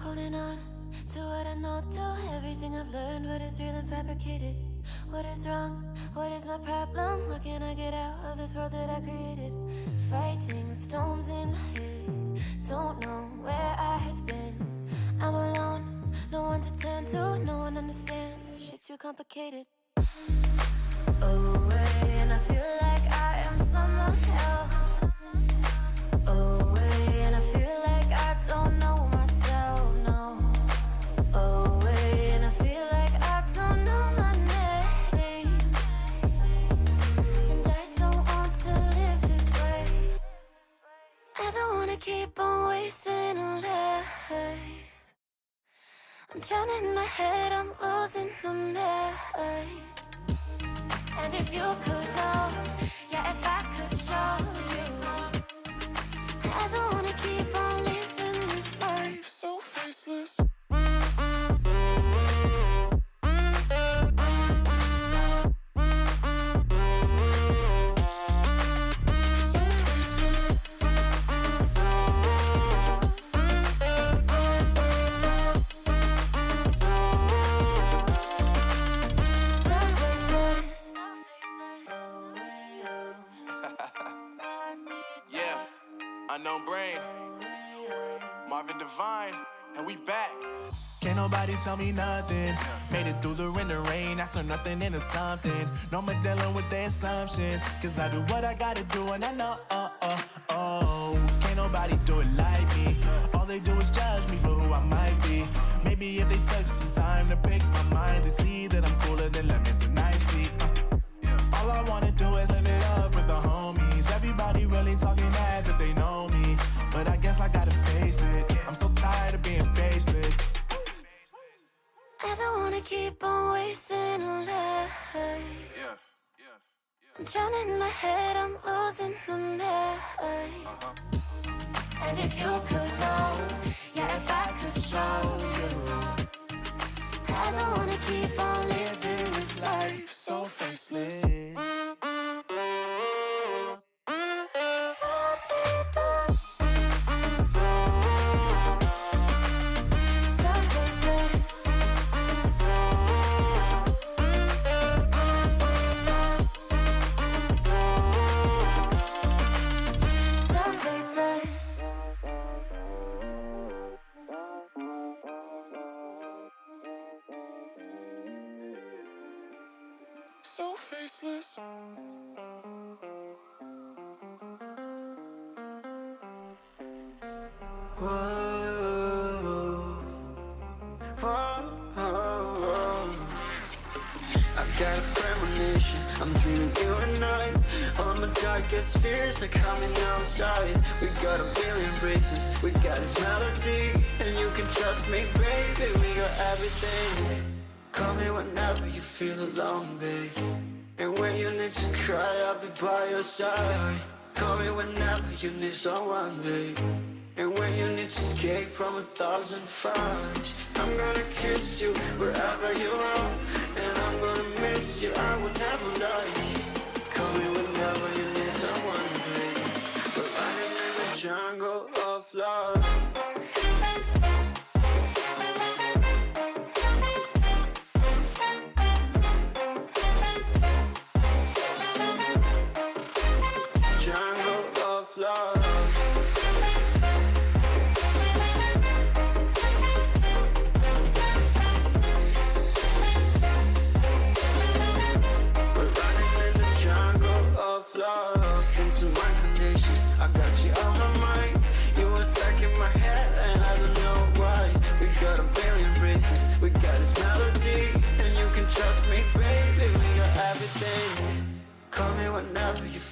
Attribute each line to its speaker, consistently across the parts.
Speaker 1: Holding on to what I know, to everything I've learned. What is real and fabricated? What is wrong? What is my problem? What can I get out of this world that I created? Fighting storms in my head. Don't know where I have been. I'm alone, no one to turn to. No one understands, shit's too complicated. Away, and I feel like I am someone else. Away, and I feel like I don't know myself, no. Away, and I feel like I don't know my name. And I don't want to live this way. I don't wanna keep on wasting life. I'm drowning in my head, I'm losing my mind. And if you could know, yeah, if I could show you, I don't wanna keep on living this life so faceless.
Speaker 2: Unknown Brain, Marvin Divine, and we back.
Speaker 3: Can't nobody tell me nothing. Made it through the rain and rain, I turned nothing into something. No more dealing with their assumptions, cause I do what I gotta do and I know, can't nobody do it like me. All they do is judge me for who I might be. Maybe if they took some time to pick my mind, they see that I'm cooler than lemons and iced tea. All I wanna do is live it up with the homies. Everybody really talking as if they know me, but I guess I gotta face it. I'm so tired of being faceless.
Speaker 1: I don't wanna keep on wasting life. I'm drowning in my head, I'm losing my mind. And if you could know, yeah, if I could show you, I don't wanna keep on living this life so faceless.
Speaker 2: So faceless.
Speaker 4: I've got a premonition, I'm dreaming you and I. All my darkest fears are coming outside. We got a billion races, we got this melody. And you can trust me, baby, we got everything. Call me whenever you feel alone, babe. And when you need to cry, I'll be by your side. Call me whenever you need someone, babe. And when you need to escape from 1,000 fires, I'm gonna kiss you wherever you are. And I'm gonna miss you, I will never lie. Call me whenever you need someone, babe. We're running in the jungle of love.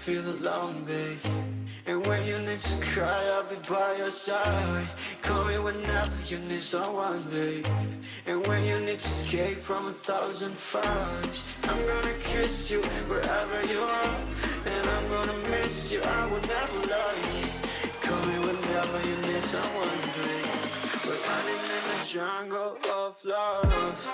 Speaker 4: Feel alone, babe. And when you need to cry, I'll be by your side. Call me whenever you need someone, babe. And when you need to escape from 1,000 fires, I'm gonna kiss you wherever you are. And I'm gonna miss you, I will never lie. Call me whenever you need someone, babe. We're running in the jungle of love.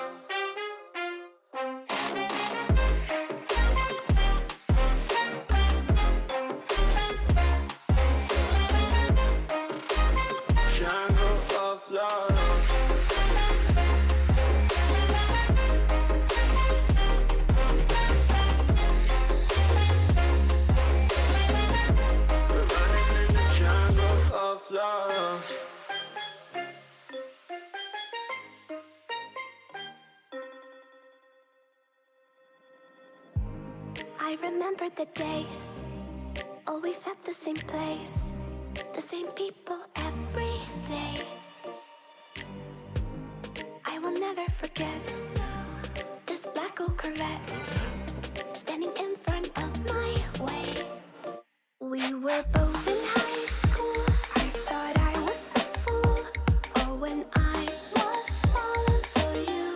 Speaker 4: Love. love.
Speaker 1: I remember the days, always at the same place, the same people every day. I will never forget this black old Corvette standing in front of my way. We were both in high school. I thought I was a fool. Oh, when I was falling for you.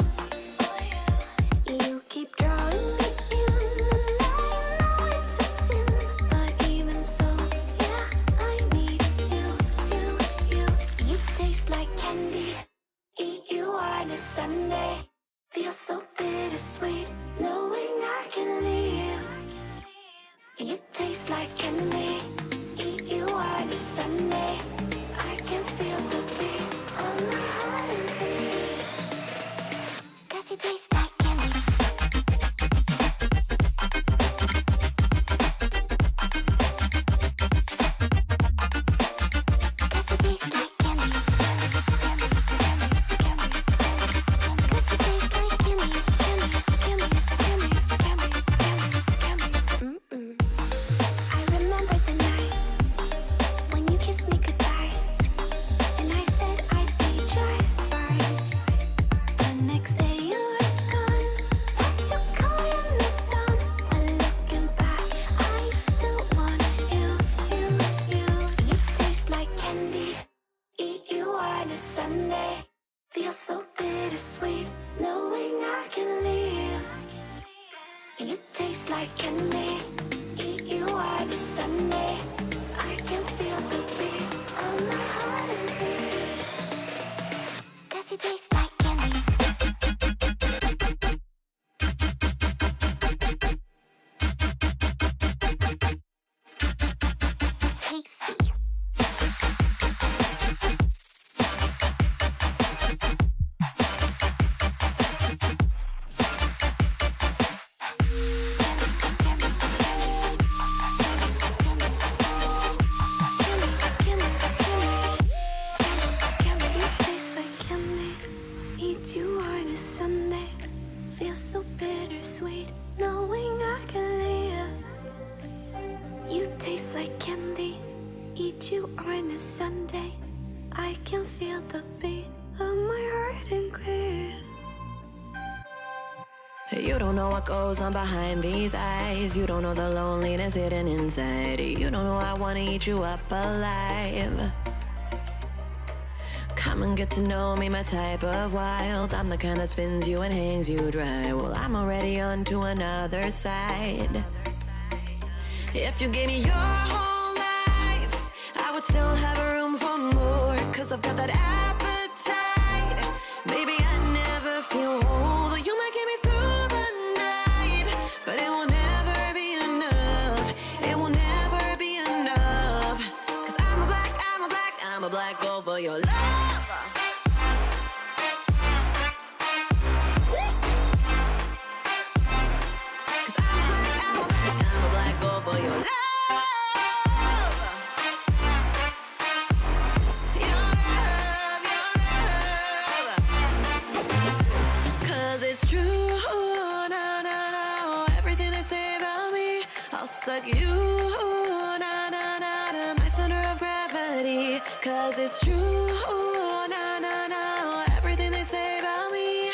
Speaker 1: You keep drawing me in, and I know it's a sin. But even so, yeah, I need you. You taste like candy. Eat you on a Sunday. Feel so bittersweet, knowing I can leave. You taste like candy. Eat you on a Sunday. I can feel the beat on my heart and beats. 'Cause you taste like candy. I remember the night when you kissed me goodbye, and I said I'd be just fine. The next day you were gone, packed your car and moved on. But looking back, I still want you. You taste like candy. Eat you on a Sunday. Feel so bittersweet, knowing I can leave. You taste like candy. Eat you on a Sunday. I can feel the beat on my heart and beats. 'Cause you taste like candy. Tasty. Eat you on a Sunday. Feel so bittersweet, knowing I can leave. You taste like candy. Eat you on a Sunday. I can feel the beat of my heart increase.
Speaker 5: You don't know what goes on behind these eyes. You don't know the loneliness hidden inside. You don't know I wanna eat you up alive. Come and get to know me, my type of wild. I'm the kind that spins you and hangs you dry. Well, I'm already on to another side. If you gave me your whole life, I would still have room for more. 'Cause I've got that appetite. Baby, I never feel whole. You might get me through the night, but it will never be enough. It will never be enough. 'Cause I'm a black gold for your love. Like you, na na na na, my center of gravity. 'Cause it's true, na na na, everything they say about me.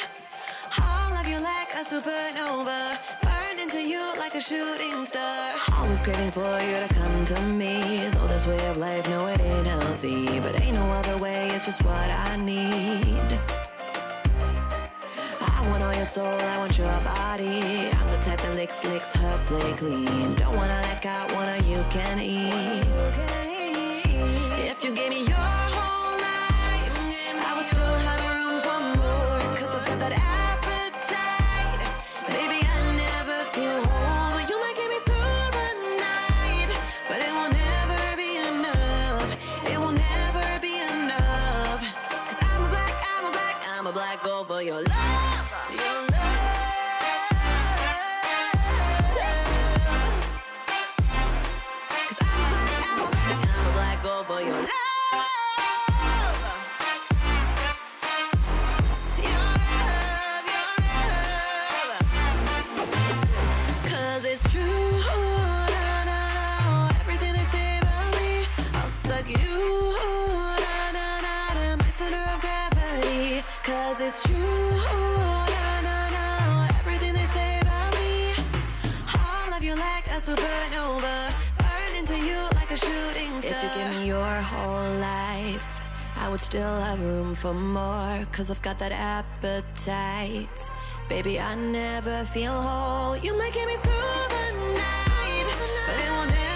Speaker 5: I'll love you like a supernova, burned into you like a shooting star. Always craving for you to come to me. Though this way of life, no, it ain't healthy, but ain't no other way. It's just what I need. I want all your soul, I want your body. I'm the type that licks her play clean. Don't wanna let go, wanna you can eat. If you gave me your whole life, I would still have room for more. 'Cause I've got that appetite. Baby, I never feel whole. You might get me through the night, but it will never be enough. It will never be enough. 'Cause I'm a black gold for your love. you, na na na na, my center of gravity. 'Cause it's true, na na na, everything they say about me. All of you like a supernova, burn into you like a shooting star. If you give me your whole life, I would still have room for more. 'Cause I've got that appetite. Baby, I never feel whole. You might get me through the night, but it won't end.